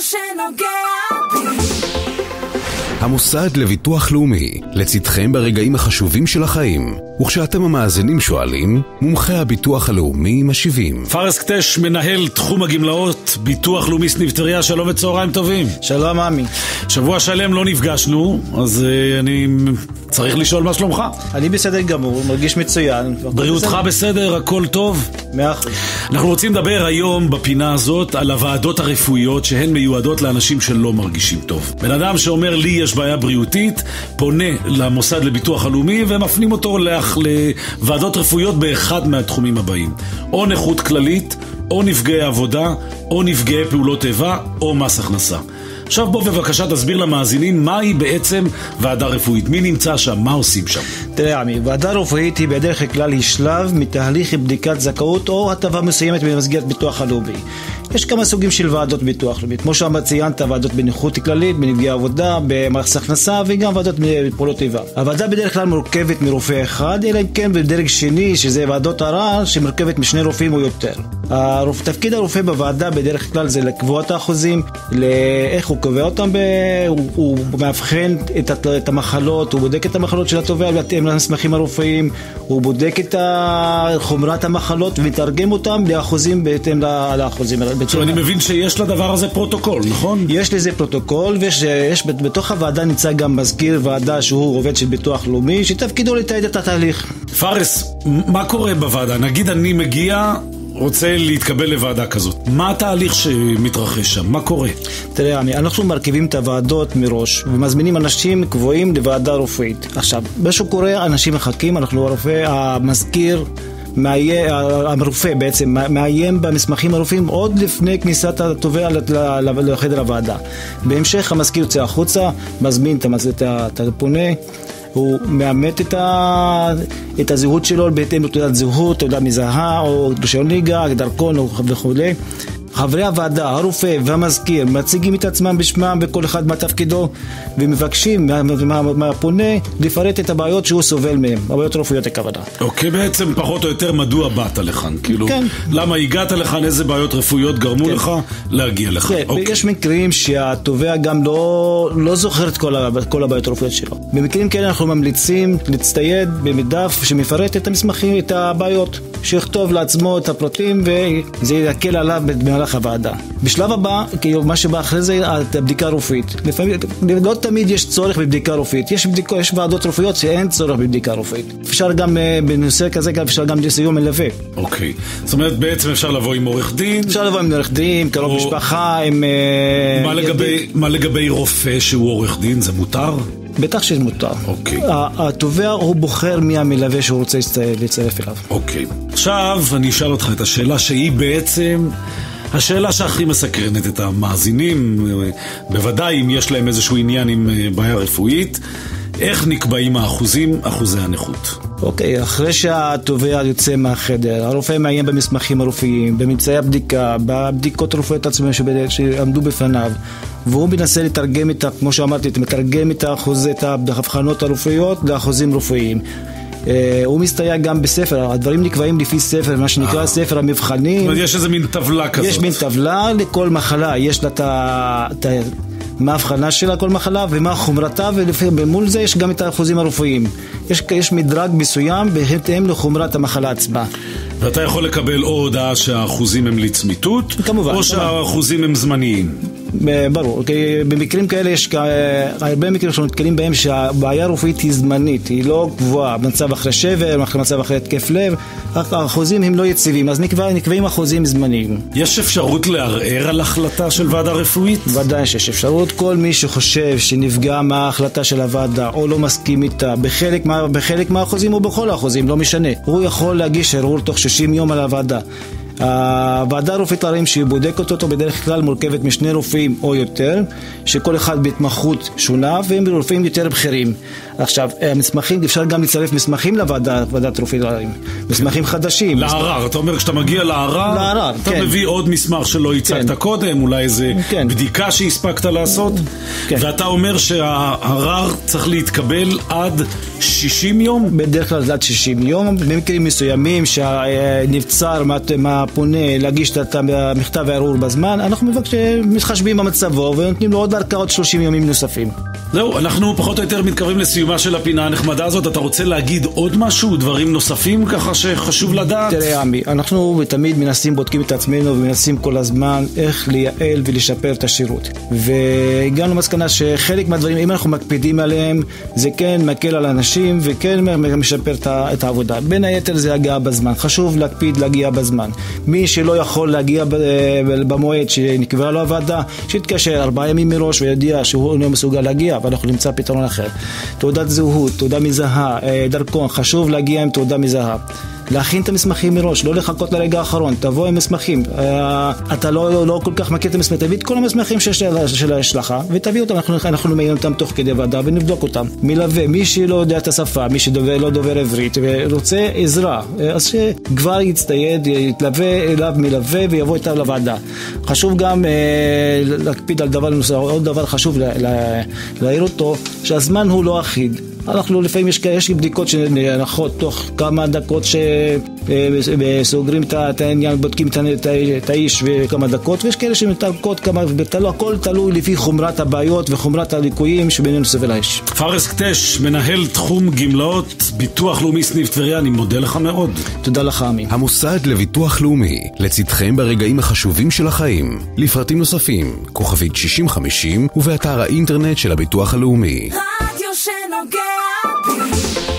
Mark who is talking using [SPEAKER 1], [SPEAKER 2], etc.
[SPEAKER 1] שנוגע בי.
[SPEAKER 2] המוסד לביטוח לאומי, לצדכם ברגעים החשובים של החיים. וכשאתם המאזינים שואלים, מומחי הביטוח הלאומי משיבים.
[SPEAKER 3] פארס קטש, מנהל תחום הגמלאות, ביטוח לאומי סניף טבריה, שלום וצהריים טובים.
[SPEAKER 4] שלום עמי.
[SPEAKER 3] שבוע שלם לא נפגשנו, אז אני צריך לשאול מה שלומך.
[SPEAKER 4] אני בסדר גמור, מרגיש מצוין.
[SPEAKER 3] בריאותך בסדר, הכל טוב?
[SPEAKER 4] 100%.
[SPEAKER 3] אנחנו רוצים לדבר היום בפינה הזאת על הוועדות הרפואיות שהן מיועדות לאנשים שלא מרגישים טוב. בן אדם שאומר לי יש בעיה בריאותית, פונה למוסד לביטוח הלאומי ומפנים אותו לוועדות רפואיות באחד מהתחומים הבאים. או נכות כללית, או נפגעי עבודה, או נפגעי פעולות איבה, או מס הכנסה. עכשיו בוא בבקשה תסביר למאזינים מהי בעצם ועדה רפואית, מי נמצא שם, מה עושים שם.
[SPEAKER 4] תראה עמי, ועדה רפואית היא בדרך כלל היא שלב מתהליך בדיקת זכאות או הטבה מסוימת במסגרת ביטוח הלאומי. יש כמה סוגים של ועדות ביטוח לאומי, כמו שציינת, ועדות בנכות כללית, בנפגעי עבודה, במס הכנסה וגם ועדות בפעולות איבה. הוועדה בדרך כלל מורכבת מרופא אחד, אלא אם כן בדרג שני שזה ועדות ערר שמורכבת משני רופאים או יותר. תפקיד הרופא בוועדה בדרך כלל זה לקבוע את האחוזים, איך הוא קובע אותם, הוא מאבחן את המחלות, הוא בודק את המחלות של התובע בהתאם למסמכים הרפואיים, הוא בודק את חומרת המחלות ומתרגם אותם לאחוזים בהתאם לאחוזים.
[SPEAKER 3] עכשיו אני מבין שיש לדבר הזה פרוטוקול, נכון?
[SPEAKER 4] יש לזה פרוטוקול, ויש בתוך הוועדה נמצא גם מזכיר ועדה שהוא עובד של ביטוח לאומי, שתפקידו לתעד את התהליך.
[SPEAKER 3] פארס, מה קורה בוועדה? נגיד אני מגיע, רוצה להתקבל לוועדה כזאת. מה התהליך שמתרחש שם? מה קורה?
[SPEAKER 4] תראה, אנחנו מרכיבים את הוועדות מראש, ומזמינים אנשים קבועים לוועדה רפואית. עכשיו, משהו קורה, אנשים מחכים, אנחנו הרופא, המזכיר, הרופא בעצם מאיים במסמכים הרופאים עוד לפני כניסת התובע לחדר הוועדה. בהמשך המזכיר יוצא החוצה, מזמין את הפונה, הוא מאמת את הזהות שלו בהתאם לתעודת זהות, תעודה מזהה או רישיון נהיגה, דרכון וכו'. חברי הוועדה, הרופא והמזכיר מציגים את עצמם בשמם וכל אחד מהתפקידו, ומבקשים מהפונה לפרט את הבעיות שהוא סובל מהם, הבעיות רפואיות הכוונה.
[SPEAKER 3] אוקיי, בעצם פחות או יותר מדוע באת לכאן? כאילו,
[SPEAKER 4] כן.
[SPEAKER 3] למה הגעת לכאן, איזה בעיות רפואיות גרמו
[SPEAKER 4] כן.
[SPEAKER 3] לך להגיע לכאן?
[SPEAKER 4] כן,
[SPEAKER 3] אוקיי.
[SPEAKER 4] יש מקרים שהתובע גם לא זוכר את כל הבעיות הרפואיות שלו. במקרים כאלה אנחנו ממליצים להצטייד במדף שמפרט את המסמכים, את הבעיות, שיכתוב לעצמו את הפרטים וזה יקל עליו במהלך הוועדה. בשלב הבא, מה שבא אחרי זה, הבדיקה הרפואית. לא תמיד יש צורך בבדיקה רפואית. יש ועדות רפואיות שאין צורך בבדיקה רפואית. אפשר גם בנושא כזה, אפשר גם לסיום מלווה.
[SPEAKER 3] אוקיי. זאת אומרת, בעצם אפשר לבוא עם עורך דין?
[SPEAKER 4] אפשר לבוא עם עורך דין, קרוב משפחה, עם...
[SPEAKER 3] מה לגבי רופא שהוא עורך דין? זה מותר?
[SPEAKER 4] בטח שמותר.
[SPEAKER 3] אוקיי.
[SPEAKER 4] התובע הוא בוחר מי המלווה שהוא רוצה להצטרף אליו.
[SPEAKER 3] אוקיי. עכשיו אני אשאל אותך את השאלה שהיא בעצם השאלה שהכי מסקרנת את המאזינים, בוודאי אם יש להם איזשהו עניין עם בעיה רפואית. איך נקבעים אחוזי הנכות?
[SPEAKER 4] אוקיי, אחרי שהתובע יוצא מהחדר, הרופא מעיין במסמכים הרפואיים, בממצאי הבדיקה, בבדיקות רפואיות עצמם שעמדו בפניו, והוא מנסה לתרגם כמו שאמרתי, מתרגם את ההבחנות הרפואיות לאחוזים רפואיים. הוא מסתייע גם בספר, הדברים נקבעים לפי ספר, מה שנקרא ספר המבחנים.
[SPEAKER 3] זאת אומרת, יש איזה מין טבלה כזאת. יש
[SPEAKER 4] מין טבלה לכל מחלה, יש לה מה ההבחנה שלה כל מחלה ומה חומרתה, ובמול זה יש גם את האחוזים הרפואיים. יש מדרג מסוים בהתאם לחומרת המחלה עצמה.
[SPEAKER 3] ואתה יכול לקבל או הודעה שהאחוזים הם לצמיתות,
[SPEAKER 4] כמובן,
[SPEAKER 3] או שהאחוזים הם זמניים.
[SPEAKER 4] ברור, במקרים כאלה יש הרבה מקרים שאנחנו נתקלים בהם שהבעיה הרפואית היא זמנית, היא לא קבועה, מצב אחרי שבר, מצב אחרי התקף לב, האחוזים הם לא יציבים, אז נקבעים אחוזים זמניים. יש
[SPEAKER 3] אפשרות לערער על החלטה של ועדה רפואית?
[SPEAKER 4] ודאי שיש אפשרות. כל מי שחושב שנפגע מההחלטה של הוועדה או לא מסכים איתה בחלק מהאחוזים או בכל האחוזים, לא משנה, הוא יכול להגיש ערעור תוך 60 יום על הוועדה. הוועדה הרפואית לעררים שהיא בודקת אותו בדרך כלל מורכבת משני רופאים או יותר, שכל אחד בהתמחות שונה, והם רופאים יותר בכירים. עכשיו, המסמכים, אפשר גם לצרף מסמכים לוועדת רופאים, מסמכים חדשים.
[SPEAKER 3] לערר, אתה אומר, כשאתה מגיע לערר, אתה מביא עוד מסמך שלא הצגת קודם, אולי איזה בדיקה שהספקת לעשות, ואתה אומר שהערר צריך להתקבל עד 60 יום?
[SPEAKER 4] בדרך כלל עד 60 יום, במקרים מסוימים שהנבצר מהפונה להגיש את המכתב הערעור בזמן, אנחנו מתחשבים במצבו ונותנים לו עוד ערכאות 30 ימים נוספים.
[SPEAKER 3] זהו, אנחנו פחות או יותר מתקרבים לסיומה של הפינה הנחמדה הזאת. אתה רוצה להגיד עוד משהו, דברים נוספים ככה שחשוב לדעת?
[SPEAKER 4] תראה עמי, אנחנו תמיד מנסים, בודקים את עצמנו ומנסים כל הזמן איך לייעל ולשפר את השירות, והגענו למסקנה שחלק מהדברים, אם אנחנו מקפידים עליהם, זה כן מקל על אנשים וכן משפר את העבודה. בין היתר זה הגעה בזמן, חשוב להקפיד להגיע בזמן. מי שלא יכול להגיע במועד שנקבע לו הוועדה, שיתקשר 4 ימים מראש וידיע שהוא לא מסוגל להגיע, ואנחנו נמצא פתרון אחר. תעודת זהות, תעודה מזהה, דרכון, חשוב להגיע עם תעודה מזהה. להכין את המסמכים מראש, לא לחכות לרגע האחרון, תבוא עם מסמכים. אתה לא כל כך מכיר את המסמכים, תביא את כל המסמכים של ההשלכה, ותביא אותם, אנחנו מעיין אותם תוך כדי ועדה ונבדוק אותם. מלווה, מי שלא יודע את השפה, מי שלא דובר עברית ורוצה עזרה, אז שכבר יצטייד, יתלווה אליו מלווה ויבוא איתו לוועדה. חשוב גם להקפיד על דבר נוסף, עוד דבר חשוב להעיר אותו, שהזמן הוא לא אחיד. אנחנו לפעמים יש בדיקות שנערכות תוך כמה דקות שסוגרים את העניין, בודקים את האיש וכמה דקות, ויש כאלה שמתערכות כמה, הכל תלוי לפי חומרת הבעיות וחומרת הליקויים שבינינו סבל האש.
[SPEAKER 3] פארס קטש, מנהל תחום גמלאות ביטוח לאומי סניף טבריה, אני מודה לך מאוד.
[SPEAKER 4] תודה לך עמי.
[SPEAKER 2] המוסד לביטוח לאומי, לצדכם ברגעים החשובים של החיים. לפרטים נוספים, כוכבית 6050 ובאתר האינטרנט של הביטוח הלאומי.
[SPEAKER 1] רדיו שנוגע בי